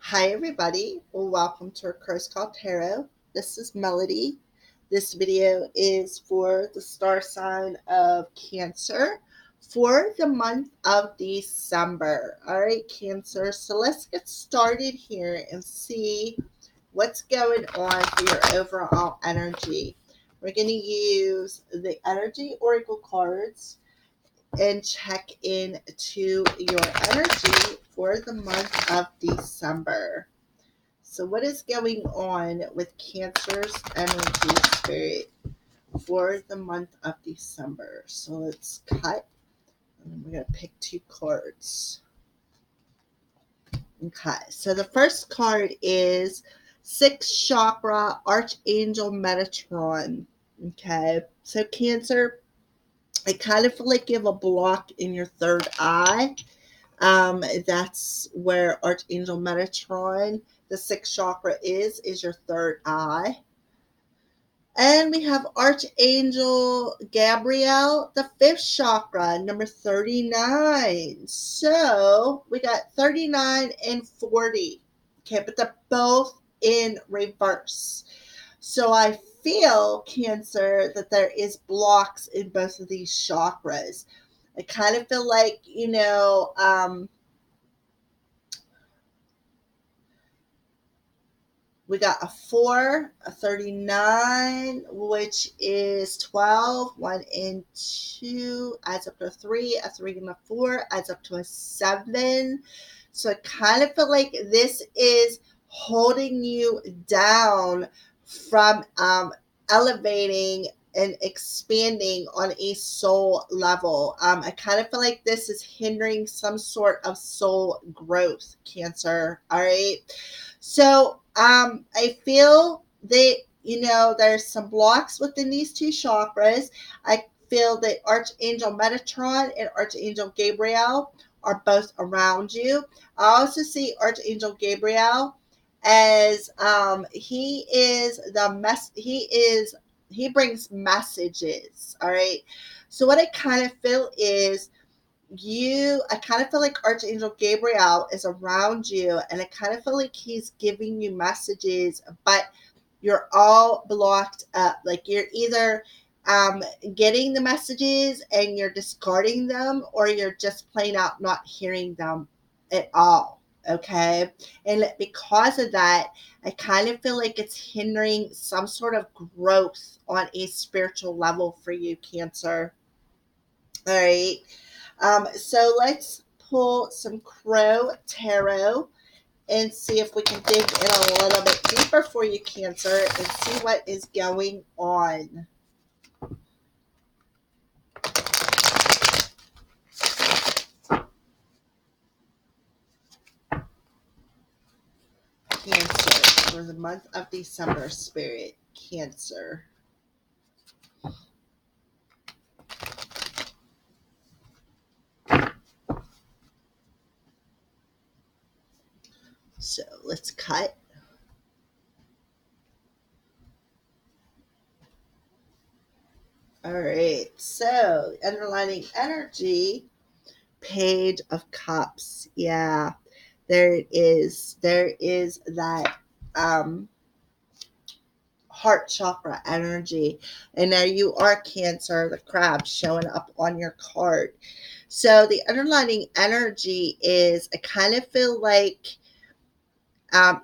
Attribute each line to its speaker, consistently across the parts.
Speaker 1: Hi, everybody. Welcome to our Curse Call Tarot. This is Melody. This video is for the star sign of Cancer for the month of December. All right, Cancer. So let's get started here and see what's going on for your overall energy. We're going to use the energy oracle cards and check in to your energy for the month of December. So, what is going on with Cancer's energy spirit for the month of December? So, let's cut, and we're going to pick two cards. Okay, so the first card is Sixth Chakra Archangel Metatron. Okay, so Cancer, I kind of feel like you have a block in your third eye. That's where Archangel Metatron, the sixth chakra, is your third eye. And we have Archangel Gabriel, the fifth chakra, number 39. So we got 39 and 40. Okay, but they're both in reverse. So I feel, Cancer, that there is blocks in both of these chakras. I kind of feel like, we got a 4, a 39, which is 12. 1 and 2 adds up to a 3. A 3 and a 4 adds up to a 7. So I kind of feel like this is holding you down from elevating and expanding on a soul level. I kind of feel like this is hindering some sort of soul growth, Cancer. All right. So I feel that, there's some blocks within these two chakras. I feel that Archangel Metatron and Archangel Gabriel are both around you. I also see Archangel Gabriel as he brings messages. All right. So what I kind of feel is I kind of feel like Archangel Gabriel is around you, and I kind of feel like he's giving you messages, but you're all blocked up. Like you're either getting the messages and you're discarding them, or you're just plain out not hearing them at all. Okay. And because of that, I kind of feel like it's hindering some sort of growth on a spiritual level for you, Cancer. All right. So let's pull some Crow Tarot and see if we can dig in a little bit deeper for you, Cancer, and see what is going on. Cancer for the month of December, Spirit. Cancer. So let's cut. All right. So underlining energy, Page of Cups. Yeah, there it is. There is that heart chakra energy. And now you are Cancer, the crab showing up on your card. So the underlining energy is I kind of feel like I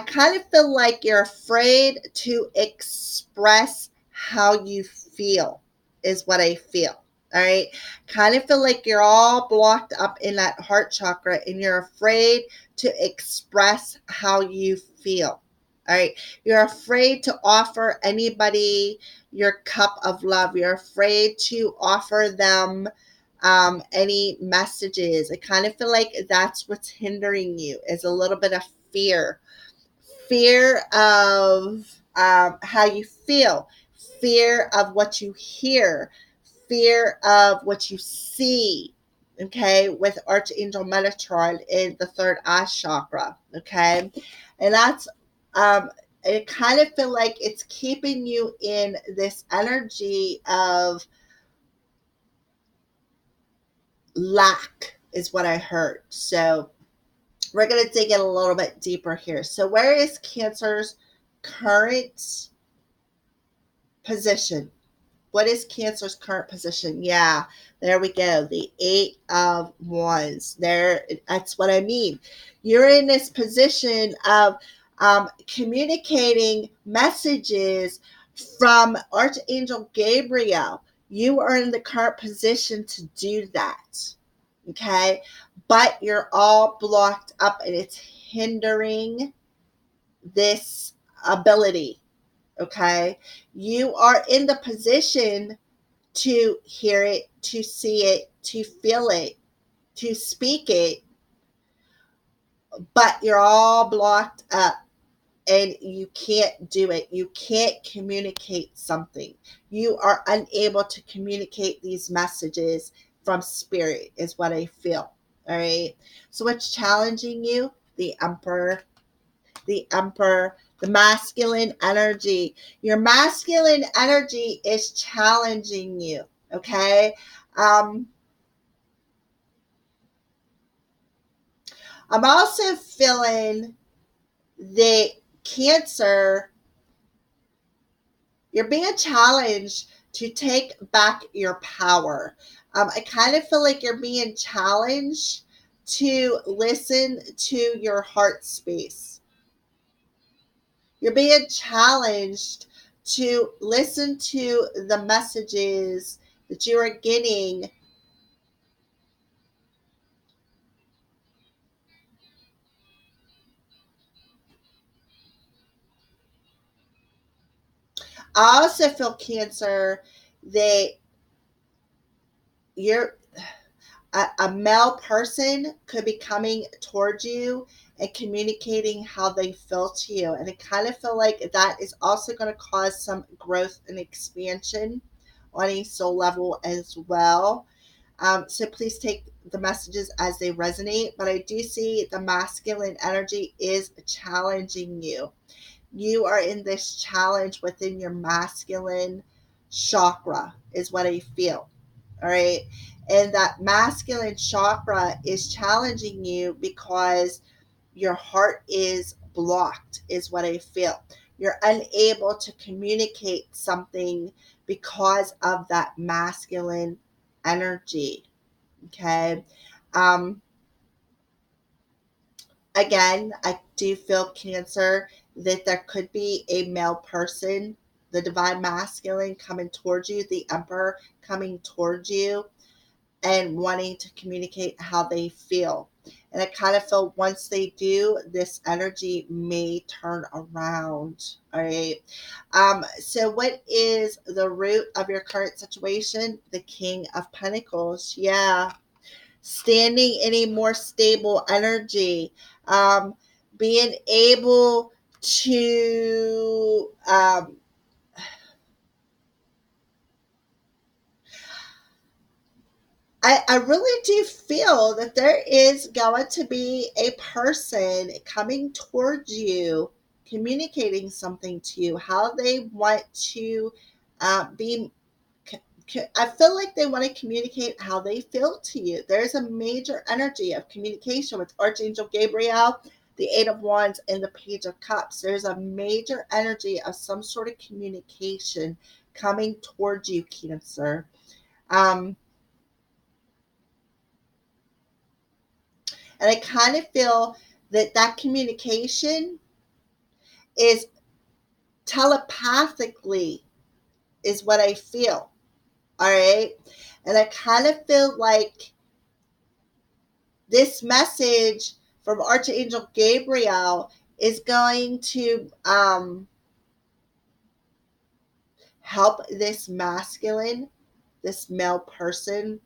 Speaker 1: kind of feel like you're afraid to express how you feel, is what I feel. All right. Kind of feel like you're all blocked up in that heart chakra and you're afraid to express how you feel. All right. You're afraid to offer anybody your cup of love. You're afraid to offer them any messages. I kind of feel like that's what's hindering you, is a little bit of fear of how you feel, fear of what you hear, fear of what you see. Okay, with Archangel Metatron in the third eye chakra. Okay, and that's I kind of feel like it's keeping you in this energy of lack, is what I heard. So We're going to dig in a little bit deeper here. So, where is Cancer's current position? What is Cancer's current position? Yeah, there we go. The Eight of Wands. There, that's what I mean. You're in this position of communicating messages from Archangel Gabriel. You are in the current position to do that. Okay, but you're all blocked up and it's hindering this ability. Okay, you are in the position to hear it, to see it, to feel it, to speak it, but you're all blocked up and you can't do it. You can't communicate something. You are unable to communicate these messages from spirit, is what I feel. All right. So, what's challenging you? The Emperor, the Emperor, the masculine energy. Your masculine energy is challenging you. Okay. Um, I'm also feeling that Cancer, you're being challenged to take back your power. I kind of feel like you're being challenged to listen to your heart space. You're being challenged to listen to the messages that you are getting. I also feel, Cancer, that you're a male person could be coming towards you and communicating how they feel to you. And I kind of feel like that is also going to cause some growth and expansion on a soul level as well. So please take the messages as they resonate. But I do see the masculine energy is challenging you. You are in this challenge within your masculine chakra, is what I feel. All right. And that masculine chakra is challenging you because your heart is blocked, is what I feel. You're unable to communicate something because of that masculine energy. Okay. Um, Again, I do feel, Cancer, that there could be a male person, the divine masculine coming towards you, the Emperor coming towards you and wanting to communicate how they feel. And I kind of feel once they do, this energy may turn around. All right. So what is the root of your current situation? The King of Pentacles. Yeah. Standing in a more stable energy. Um, Being able to I really do feel that there is going to be a person coming towards you, communicating something to you, how they want to be. I feel like they want to communicate how they feel to you. There's a major energy of communication with Archangel Gabriel, the Eight of Wands, and the Page of Cups. There's a major energy of some sort of communication coming towards you, Cancer. Um, And I kind of feel that that communication is telepathically, is what I feel. All right. And I kind of feel like this message from Archangel Gabriel is going to help this masculine, this male person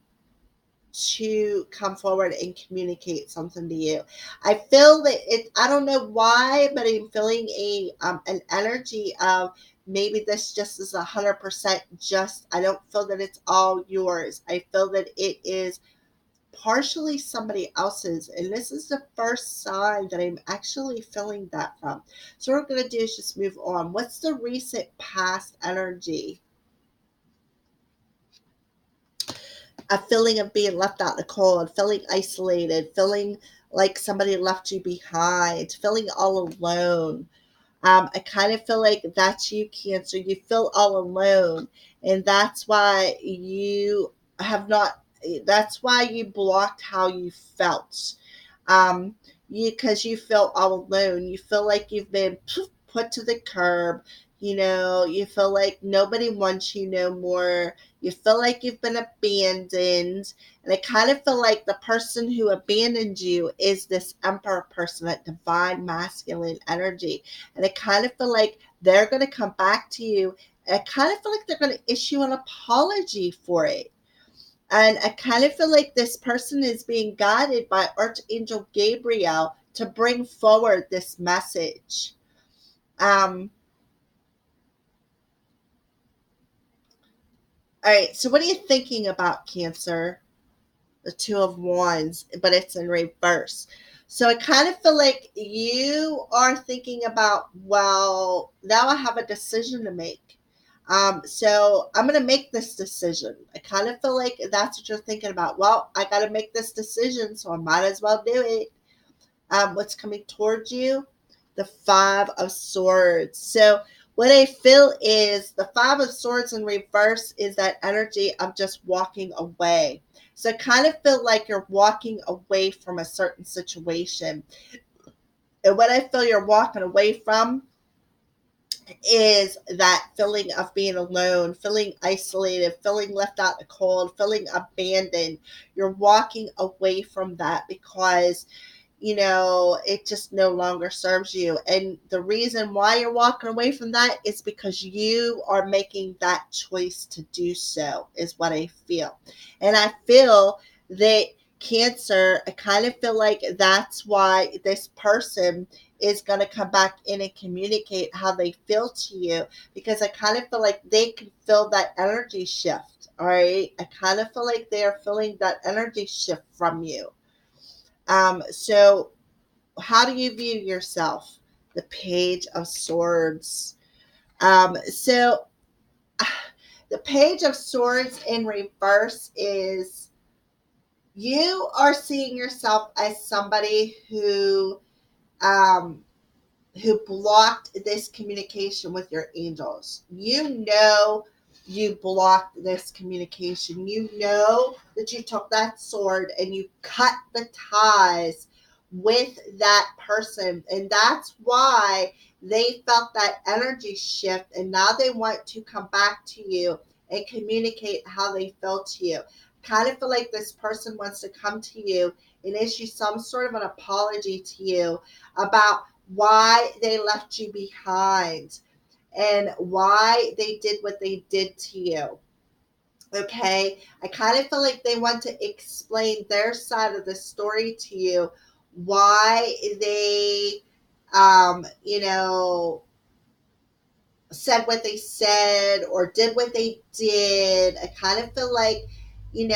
Speaker 1: to come forward and communicate something to you. I feel that it, I don't know why, but I'm feeling a an energy of maybe this just is 100% just. I don't feel that it's all yours. I feel that it is partially somebody else's, and this is the first sign that I'm actually feeling that from. So what we're going to do is just move on. What's the recent past energy? A feeling of being left out in the cold, feeling isolated, feeling like somebody left you behind, feeling all alone. I kind of feel like that's you, Cancer. You feel all alone, and that's why you have not. That's why you blocked how you felt. Um, you because you feel all alone. You feel like you've been put to the curb. You feel like nobody wants you no more. You feel like you've been abandoned. And I kind of feel like the person who abandoned you is this emperor person, that divine masculine energy. And I kind of feel like they're going to come back to you. I kind of feel like they're going to issue an apology for it. And I kind of feel like this person is being guided by Archangel Gabriel to bring forward this message. Um, all right, so what are you thinking about, Cancer? The Two of Wands, but it's in reverse. So I kind of feel like you are thinking about, well, now I have a decision to make. So I'm going to make this decision. I kind of feel like that's what you're thinking about. Well, I got to make this decision, so I might as well do it. What's coming towards you? The Five of Swords. So what I feel is the Five of Swords in reverse is that energy of just walking away. So I kind of feel like you're walking away from a certain situation. And what I feel you're walking away from is that feeling of being alone, feeling isolated, feeling left out in the cold, feeling abandoned. You're walking away from that because it just no longer serves you. And the reason why you're walking away from that is because you are making that choice to do so, is what I feel. And I feel that, Cancer, I kind of feel like that's why this person is going to come back in and communicate how they feel to you, because I kind of feel like they can feel that energy shift. All right. I kind of feel like they are feeling that energy shift from you. So how do you view yourself? The Page of Swords. So the Page of Swords in reverse is you are seeing yourself as somebody um, who blocked this communication with your angels. You blocked this communication. You know that you took that sword and you cut the ties with that person. And that's why they felt that energy shift. And now they want to come back to you and communicate how they feel to you. Kind of feel like this person wants to come to you and issue some sort of an apology to you about why they left you behind and why they did what they did to you. Okay. I kind of feel like they want to explain their side of the story to you, why they, you know, said what they said or did what they did. I kind of feel like, and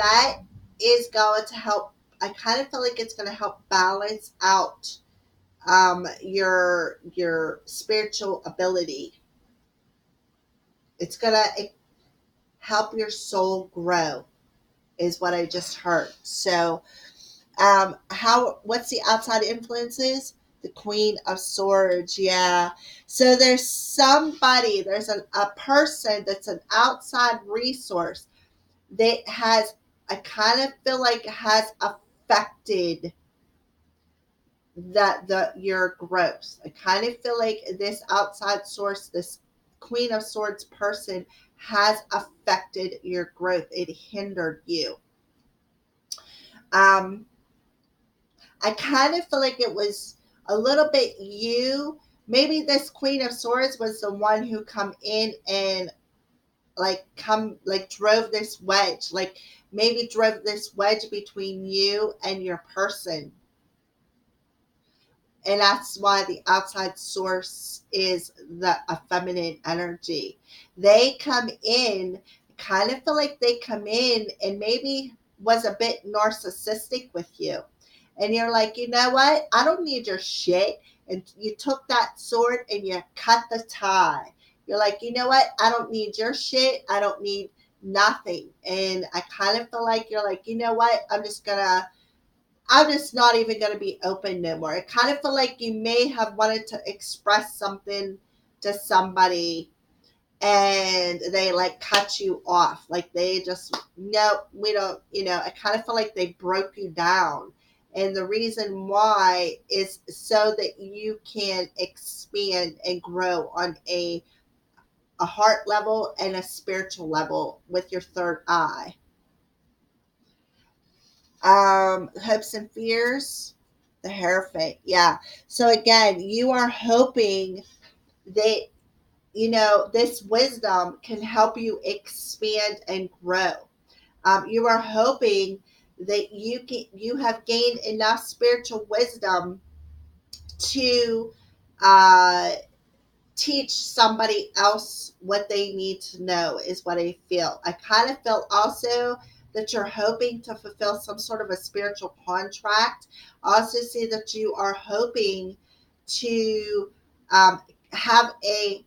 Speaker 1: that is going to help. I kind of feel like it's going to help balance out your spiritual ability. It's gonna help your soul grow, is what I just heard. So, how what's the outside influences? The Queen of Swords, yeah. So there's a person that's an outside resource that has, I kind of feel like has affected the your growth. I kind of feel like this outside source, this Queen of Swords person, has affected your growth. It hindered you. Um, I kind of feel like it was a little bit you. Maybe this Queen of Swords was the one who come in and drove this wedge, like maybe drove this wedge between you and your person. And that's why the outside source is a feminine energy. They come in, kind of feel like they come in and maybe was a bit narcissistic with you. And you're like, you know what? I don't need your shit. And you took that sword and you cut the tie. You're like, you know what? I don't need your shit. I don't need nothing. And I kind of feel like you're like, you know what? I'm just going to I'm just not even going to be open no more. I kind of feel like you may have wanted to express something to somebody and they like cut you off. Like they just, no, we don't, I kind of feel like they broke you down. And the reason why is so that you can expand and grow on a heart level and a spiritual level with your third eye. Hopes and fears, the Hierophant. Yeah. So again, you are hoping that this wisdom can help you expand and grow. You are hoping that you have gained enough spiritual wisdom to uh, teach somebody else what they need to know, is what I feel. I kind of feel also that you're hoping to fulfill some sort of a spiritual contract. I also see that you are hoping to have a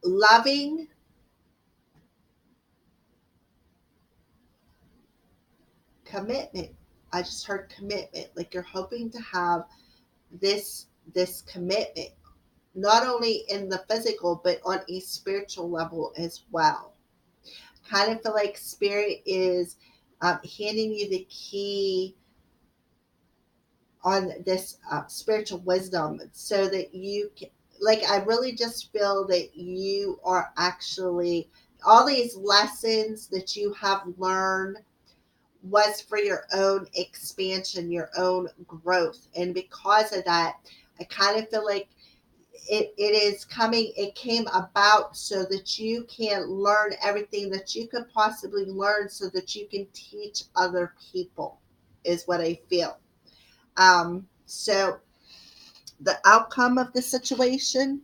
Speaker 1: loving commitment. I just heard commitment. Like you're hoping to have this commitment, not only in the physical but on a spiritual level as well. Kind of feel like spirit is handing you the key on this spiritual wisdom so that you can, like, I really just feel that you are actually, all these lessons that you have learned was for your own expansion, your own growth. And because of that, I kind of feel like it came about so that you can learn everything that you could possibly learn so that you can teach other people, is what I feel. So the outcome of the situation,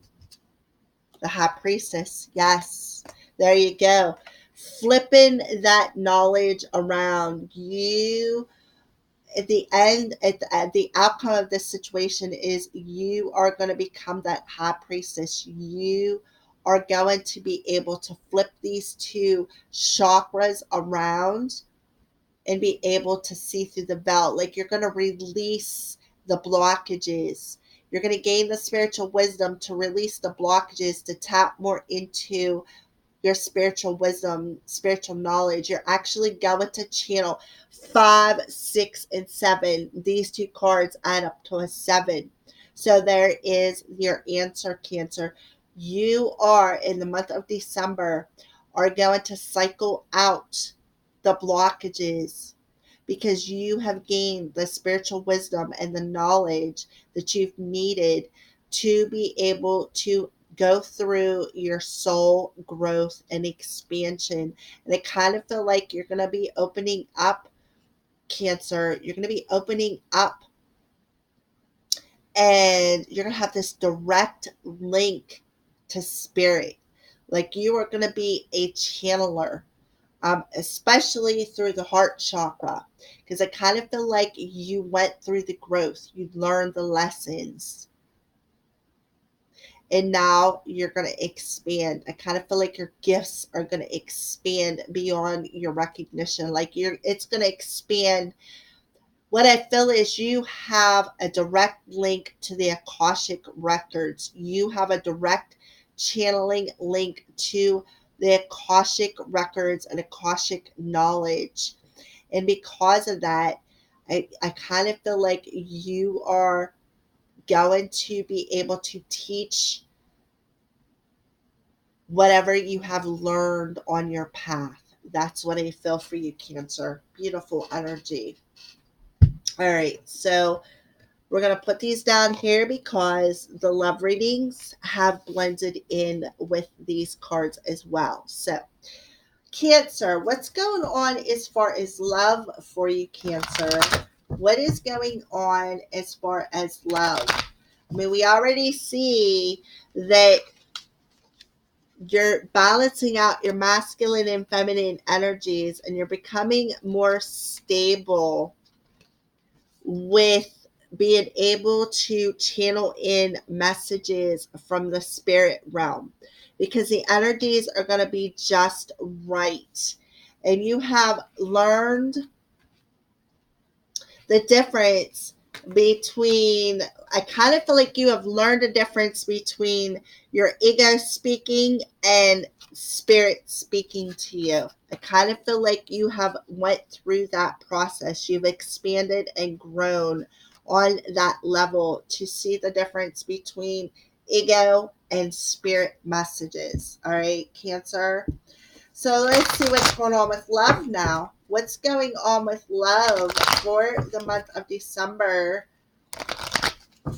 Speaker 1: the High Priestess, yes, there you go. Flipping that knowledge around. You at the end, at the outcome of this situation is you are going to become that high priestess. You are going to be able to flip these two chakras around and be able to see through the veil. Like you're going to release the blockages. You're going to gain the spiritual wisdom to release the blockages, to tap more into your spiritual wisdom, spiritual knowledge. You're actually going to channel 5, 6, and 7. These two cards add up to a 7. So there is your answer, Cancer. You are, in the month of December, are going to cycle out the blockages because you have gained the spiritual wisdom and the knowledge that you've needed to be able to go through your soul growth and expansion. And I kind of feel like you're going to be opening up, Cancer. You're going to be opening up and you're going to have this direct link to spirit. Like you are going to be a channeler, especially through the heart chakra, because I kind of feel like you went through the growth, you learned the lessons, and now you're going to expand. I kind of feel like your gifts are going to expand beyond your recognition. Like it's going to expand. What I feel is you have a direct link to the Akashic records. You have a direct channeling link to the Akashic records and Akashic knowledge. And because of that, I kind of feel like you are going to be able to teach whatever you have learned on your path. That's what I feel for you, Cancer. Beautiful energy. All right, so we're going to put these down here because the love readings have blended in with these cards as well. So, Cancer, what's going on as far as love for you, Cancer? What is going on as far as love? I mean, we already see that you're balancing out your masculine and feminine energies and you're becoming more stable with being able to channel in messages from the spirit realm because the energies are going to be just right. And you have learned the difference between, I kind of feel like you have learned a difference between your ego speaking and spirit speaking to you. I kind of feel like you have went through that process. You've expanded and grown on that level to see the difference between ego and spirit messages. All right, Cancer. So let's see what's going on with love now. What's going on with love for the month of December,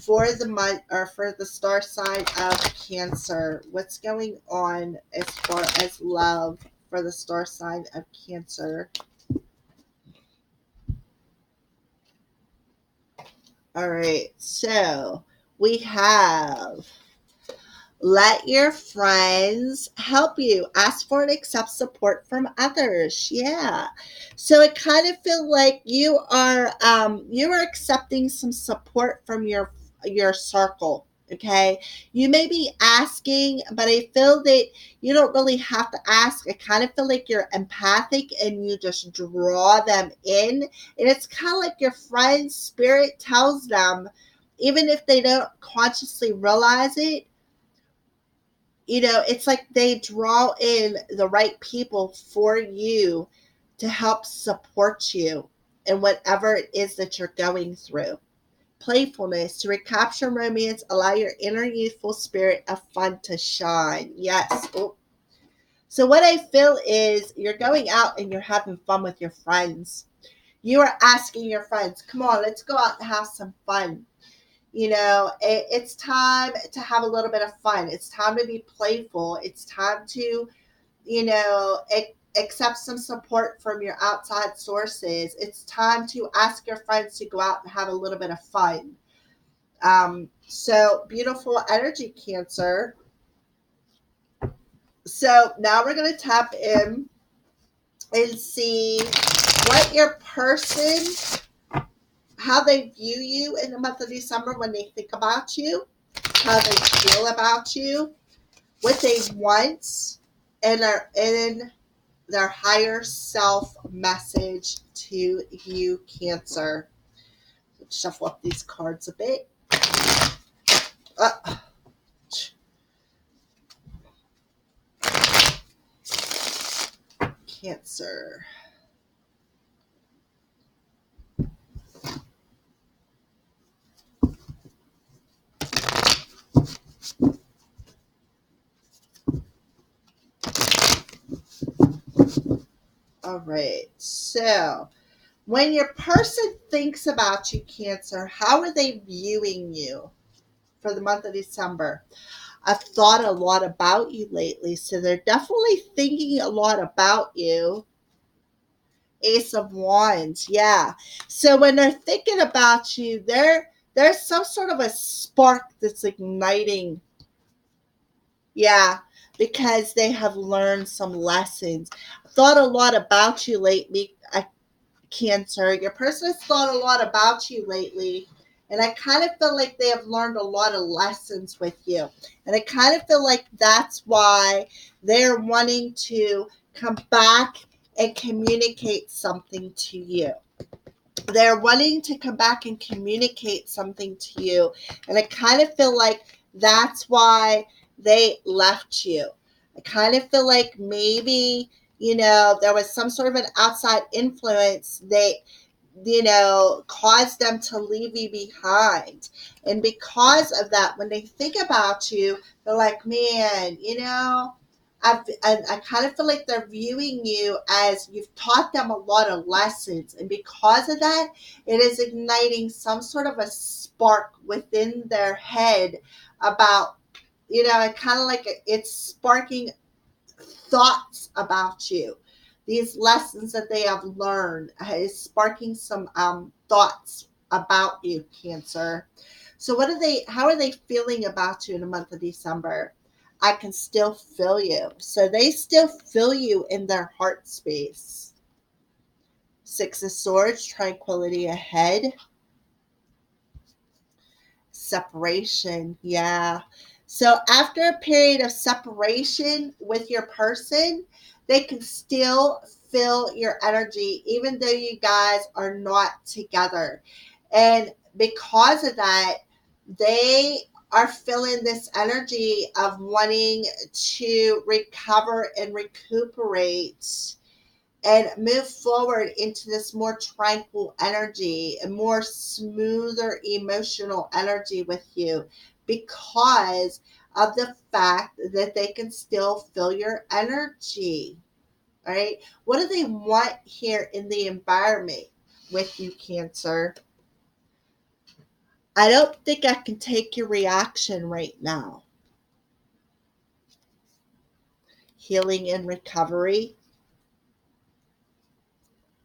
Speaker 1: for the month, or for the star sign of Cancer? What's going on as far as love for the star sign of Cancer? All right, so we have, let your friends help you. Ask for and accept support from others. Yeah. So it kind of feel like you are accepting some support from your circle. Okay. You may be asking, but I feel that you don't really have to ask. I kind of feel like you're empathic and you just draw them in. And it's kind of like your friend's spirit tells them, even if they don't consciously realize it, it's like they draw in the right people for you to help support you in whatever it is that you're going through. Playfulness, to recapture romance, allow your inner youthful spirit of fun to shine. Yes. Oh. So, what I feel is you're going out and you're having fun with your friends. You are asking your friends, come on, let's go out and have some fun. It's time to have a little bit of fun. It's time to be playful. It's time to, accept some support from your outside sources. It's time to ask your friends to go out and have a little bit of fun. So beautiful energy, Cancer. So now we're going to tap in and see what your person, how they view you in the month of December when they think about you, how they feel about you, what they want, and are in their higher self message to you, Cancer. Let's shuffle up these cards a bit. Uh, Cancer. All right. So, when your person thinks about you, Cancer, how are they viewing you for the month of December? I've thought a lot about you lately, so they're definitely thinking a lot about you. Ace of Wands, yeah. So when they're thinking about you, there's some sort of a spark that's igniting. Yeah, because they have learned some lessons. Thought a lot about you lately, Cancer. Your person has thought a lot about you lately. And I kind of feel like they have learned a lot of lessons with you. And I kind of feel like that's why they're wanting to come back and communicate something to you. They're wanting to come back and communicate something to you. And I kind of feel like that's why they left you. I kind of feel like maybe, there was some sort of an outside influence they caused them to leave you behind. And because of that, when they think about you, they're like, man, I kind of feel like they're viewing you as you've taught them a lot of lessons. And because of that, it is igniting some sort of a spark within their head about, kind of like it's sparking thoughts about you. These lessons that they have learned is sparking some thoughts about you, Cancer. So how are they feeling about you in the month of December? I can still feel you. So they still feel you in their heart space. Six of Swords, tranquility ahead. Separation, yeah. So after a period of separation with your person, they can still feel your energy, even though you guys are not together. And because of that, they are feeling this energy of wanting to recover and recuperate and move forward into this more tranquil energy, a more smoother emotional energy with you because of the fact that they can still feel your energy. All right. What do they want here in the environment with you, Cancer? I don't think I can take your reaction right now. Healing and recovery.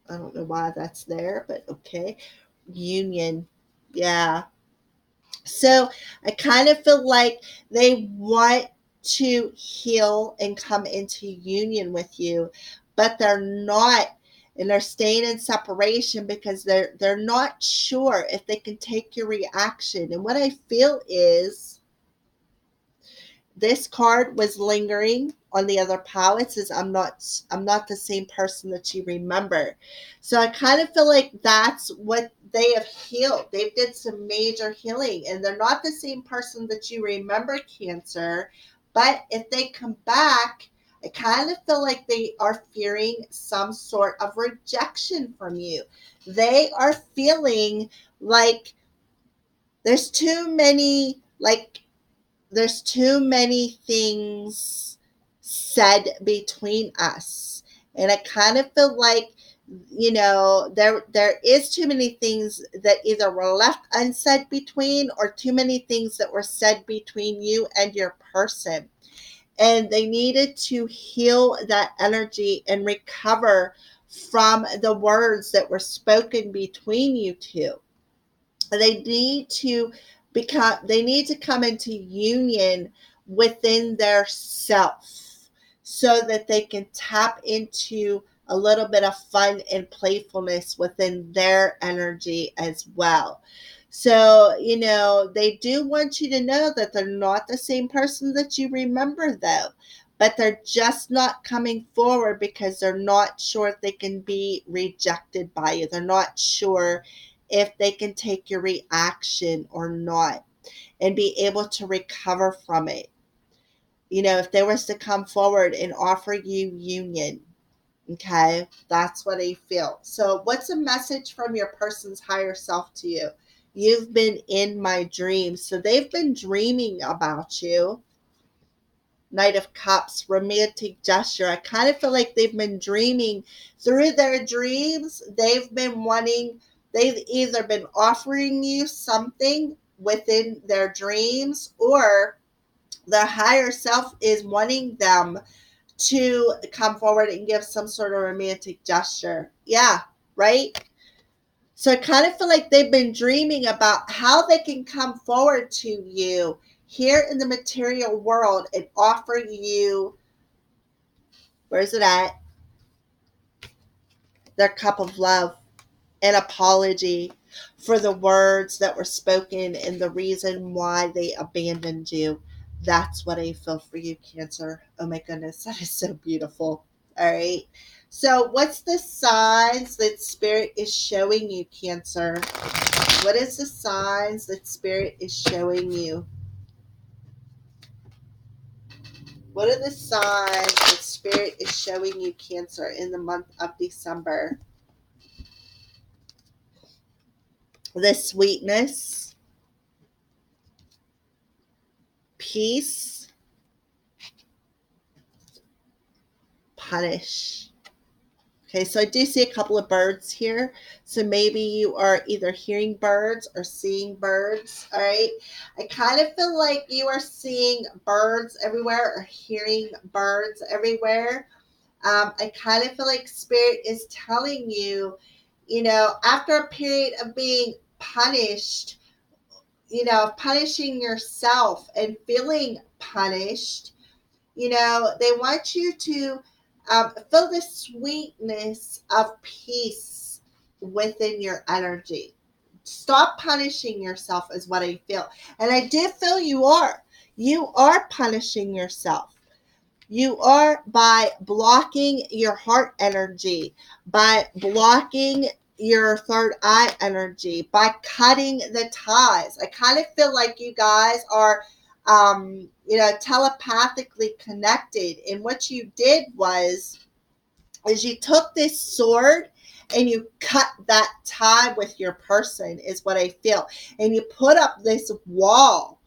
Speaker 1: I don't know why that's there, but okay. Union. Yeah. So I kind of feel like they want to heal and come into union with you, but they're not, and they're staying in separation because they're not sure if they can take your reaction. And what I feel is this card was lingering on the other palettes is I'm not the same person that you remember. So I kind of feel like that's what they have healed. They've did some major healing and they're not the same person that you remember, Cancer. But if they come back, I kind of feel like they are fearing some sort of rejection from you. They are feeling like there's too many like there's too many things said between us, and I kind of feel like there is too many things that either were left unsaid between or too many things that were said between you and your person, and they needed to heal that energy and recover from the words that were spoken between you two. They need to come into union within their self so that they can tap into a little bit of fun and playfulness within their energy as well. So, they do want you to know that they're not the same person that you remember, though, but they're just not coming forward because they're not sure if they can be rejected by you. They're not sure if they can take your reaction or not and be able to recover from it. If they was to come forward and offer you union, okay, that's what I feel. So, what's a message from your person's higher self to you? You've been in my dreams. So, they've been dreaming about you. Knight of Cups, romantic gesture. I kind of feel like they've been dreaming through their dreams. They've either been offering you something within their dreams, or their higher self is wanting them to come forward and give some sort of romantic gesture. Yeah, right? So I kind of feel like they've been dreaming about how they can come forward to you here in the material world and offer you, where's it at? Their cup of love, an apology for the words that were spoken and the reason why they abandoned you. That's what I feel for you, Cancer. Oh my goodness, that is so beautiful. All right. So, what's the signs that Spirit is showing you, Cancer? What is the signs that Spirit is showing you? What are the signs that Spirit is showing you, Cancer, in the month of December? The sweetness, peace, punish. Okay, so I do see a couple of birds here. So maybe you are either hearing birds or seeing birds. All right. I kind of feel like you are seeing birds everywhere or hearing birds everywhere. I kind of feel like Spirit is telling you, after a period of being punished, punishing yourself and feeling punished, they want you to feel the sweetness of peace within your energy. Stop punishing yourself, is what I feel. And I do feel you are. You are punishing yourself. You are by blocking your heart energy, by blocking your third eye energy, by cutting the ties. I kind of feel like you guys are telepathically connected. And what you did was is you took this sword and you cut that tie with your person, is what I feel. And you put up this wall.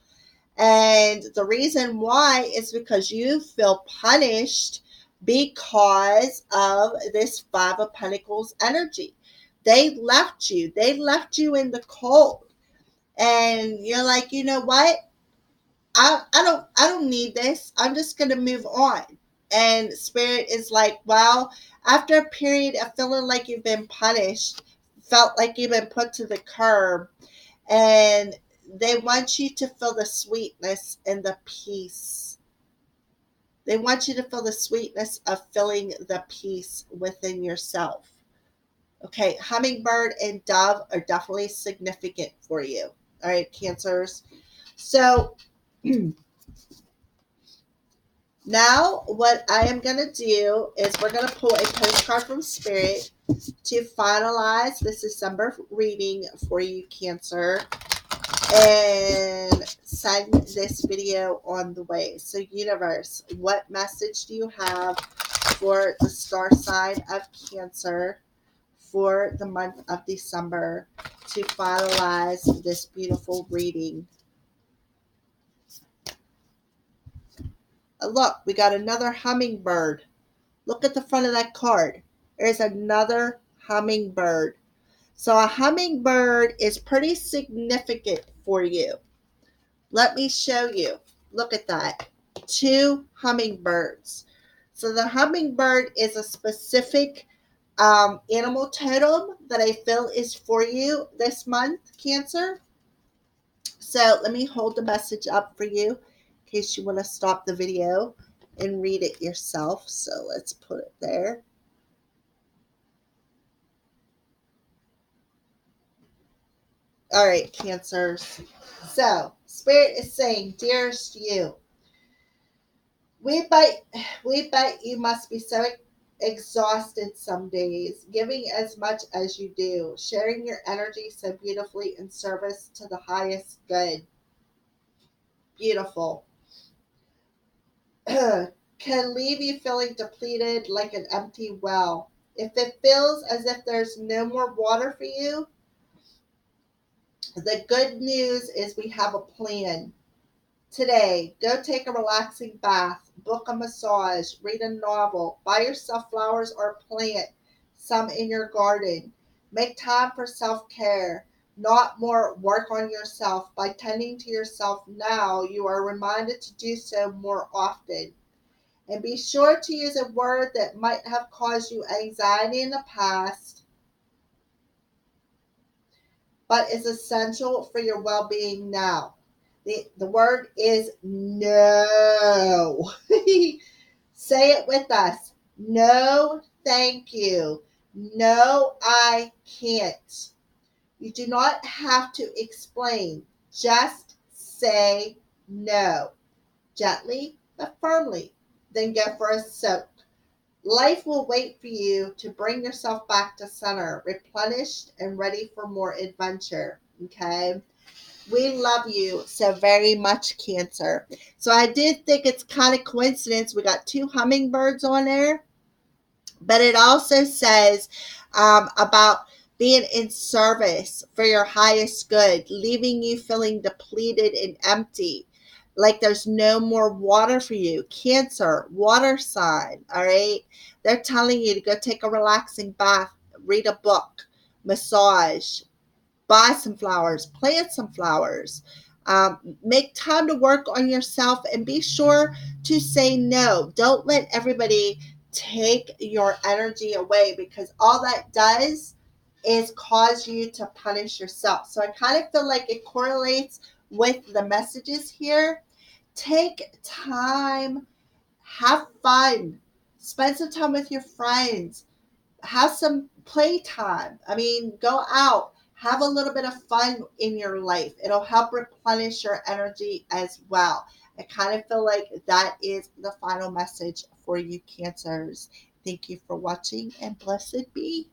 Speaker 1: And the reason why is because you feel punished because of this Five of Pentacles energy. They left you. They left you in the cold. And you're like, you know what? I don't need this. I'm just gonna move on. And spirit is like, well, after a period of feeling like you've been punished, felt like you've been put to the curb, and they want you to feel the sweetness and the peace. They want you to feel the sweetness of feeling the peace within yourself. Okay, hummingbird and dove are definitely significant for you. All right, Cancers. So now what I am going to do is we're going to pull a postcard from Spirit to finalize this December reading for you, Cancer, and send this video on the way. So, universe, what message do you have for the star sign of Cancer for the month of December to finalize this beautiful reading? Look, we got another hummingbird. Look at the front of that card. There's another hummingbird. So a hummingbird is pretty significant for you. Let me show you. Look at that. Two hummingbirds. So the hummingbird is a specific animal totem that I feel is for you this month, Cancer. So let me hold the message up for you in case you want to stop the video and read it yourself. So let's put it there. All right, Cancers. So Spirit is saying, dearest you, We bet you must be so exhausted some days, giving as much as you do, sharing your energy so beautifully in service to the highest good. Beautiful. Can leave you feeling depleted like an empty well. If it feels as if there's no more water for you, the good news is we have a plan. Today, go take a relaxing bath, book a massage, read a novel, buy yourself flowers or plant some in your garden. Make time for self care, not more work on yourself. By tending to yourself now, you are reminded to do so more often. And be sure to use a word that might have caused you anxiety in the past, but is essential for your well being now. The word is no. Say it with us. No, thank you. No, I can't. You do not have to explain. Just say no. Gently but firmly. Then go for a soak. Life will wait for you to bring yourself back to center, replenished and ready for more adventure. Okay? We love you so very much, Cancer. So I did think it's kind of coincidence. We got two hummingbirds on there, but it also says about being in service for your highest good, leaving you feeling depleted and empty, like there's no more water for you. Cancer, water sign, all right? They're telling you to go take a relaxing bath, read a book, massage, buy some flowers, plant some flowers, make time to work on yourself, and be sure to say no. Don't let everybody take your energy away, because all that does is cause you to punish yourself. So I kind of feel like it correlates with the messages here. Take time, have fun, spend some time with your friends, have some playtime. I mean, go out, have a little bit of fun in your life. It'll help replenish your energy as well. I kind of feel like that is the final message for you, Cancers. Thank you for watching, and blessed be.